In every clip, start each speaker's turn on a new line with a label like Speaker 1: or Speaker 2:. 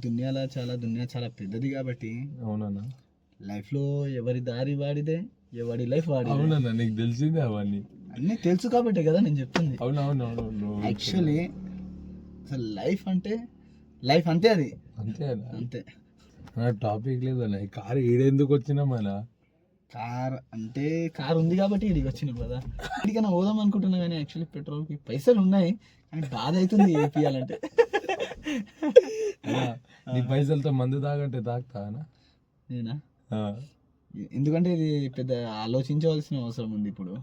Speaker 1: దునియా చాలా పెద్దది కాబట్టి
Speaker 2: అవునన్నా,
Speaker 1: లైఫ్లో ఎవరి దారి వాడిదే, ఎవరి లైఫ్ వాడిదే.
Speaker 2: అవునన్నా, నీకు తెలిసిందే అవన్నీ.
Speaker 1: అన్నీ తెలుసు కాబట్టి కదా నేను చెప్తుంది.
Speaker 2: అవునవునవును,
Speaker 1: యాక్చువల్లీ అసలు లైఫ్ అంతే అది
Speaker 2: అంతే
Speaker 1: అంతే.
Speaker 2: టాపిక్ లేదన్న, ఈ కారు ఈడెందుకు వచ్చినా మన
Speaker 1: కార్ ఉంది కాబట్టి ఇడికి వచ్చినాం కదా. ఇడికైనా పోదాం అనుకుంటున్నా కానీ యాక్చువల్లీ పెట్రోల్కి పైసలు ఉన్నాయి కానీ బాధ అవుతుంది వేపియాలంటే.
Speaker 2: నీ పైసలతో మందు తాగంటే తాగుతానా?
Speaker 1: నేనా? ఎందుకంటే ఇది పెద్ద ఆలోచించవలసిన అవసరం ఉంది ఇప్పుడు.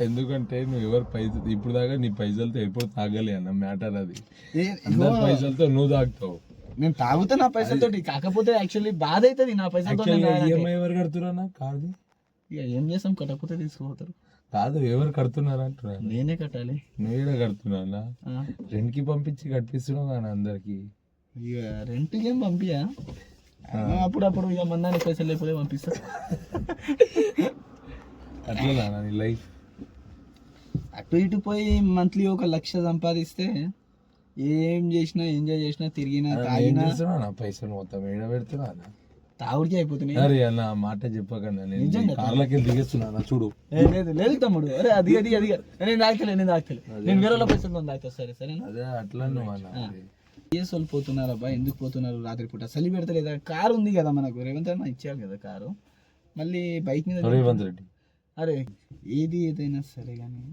Speaker 2: ఎందుకంటే నువ్వు ఎవరు పైసలు ఇప్పుడు దాకా నీ పైసలతో ఎప్పుడు తాగలే అన్న, మ్యాటర్ అది. అందరి పైసలతో నువ్వు తాగుతావు,
Speaker 1: నేను తాగుతా నా పైసలతో. కాకపోతే యాక్చువల్లీ బాధ అవుతుంది నా పైసలతో.
Speaker 2: ఈఎంఐ ఎవరు కడుతున్నా కార్ది?
Speaker 1: ఇక ఏం చేస్తాం, కట్టకపోతే తీసుకుపోతారు.
Speaker 2: కాదు, ఎవరు కడుతున్నారు అంటున్నా.
Speaker 1: నేనే కట్టాలి.
Speaker 2: నువ్వు కడుతున్నా? రెంట్కి పంపించి కట్టిస్తున్నావు కానీ అందరికి.
Speaker 1: ఇక రెంట్కి ఏం పంపియా, అప్పుడప్పుడు ఇక మందానికి పైసలు లేకపోతే పంపిస్తా.
Speaker 2: అట్లా నీ లైఫ్.
Speaker 1: అటు ఇటు పోయి మంత్లీ 1,00,000 సంపాదిస్తే ఏం చేసినా, ఎంజాయ్ చేసినా, తిరిగినా, తాగినా
Speaker 2: పైసలు మొత్తం ఏడ పెడుతున్నా,
Speaker 1: తాగుడికి అయిపోతున్నాయి.
Speaker 2: అరే అన్న మాట చెప్పకన్నా, నేను కార్లకి దిగేస్తున్నా చూడు.
Speaker 1: లేదు లేదు తమ్ముడు, అరే అది నేను తాగుతలే నేను వేరే పైసలు తాగుతా. సరే సరే,
Speaker 2: అదే అట్లా
Speaker 1: వాళ్ళు పోతున్నారబ్బా, ఎందుకు పోతున్నారు రాత్రిపూట? చలి పెడతలేదా? కారు ఉంది కదా మనకు, రేవంత్ అన్న ఇచ్చారు కదా కారు. మళ్ళీ బైక్ మీద
Speaker 2: రేవంత్ రెడ్డి.
Speaker 1: అరే ఏదైనా సరే కానీ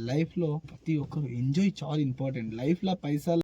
Speaker 1: లైఫ్లో ప్రతి ఒక్కరు ఎంజాయ్ చాలా ఇంపార్టెంట్. లైఫ్లో పైసలు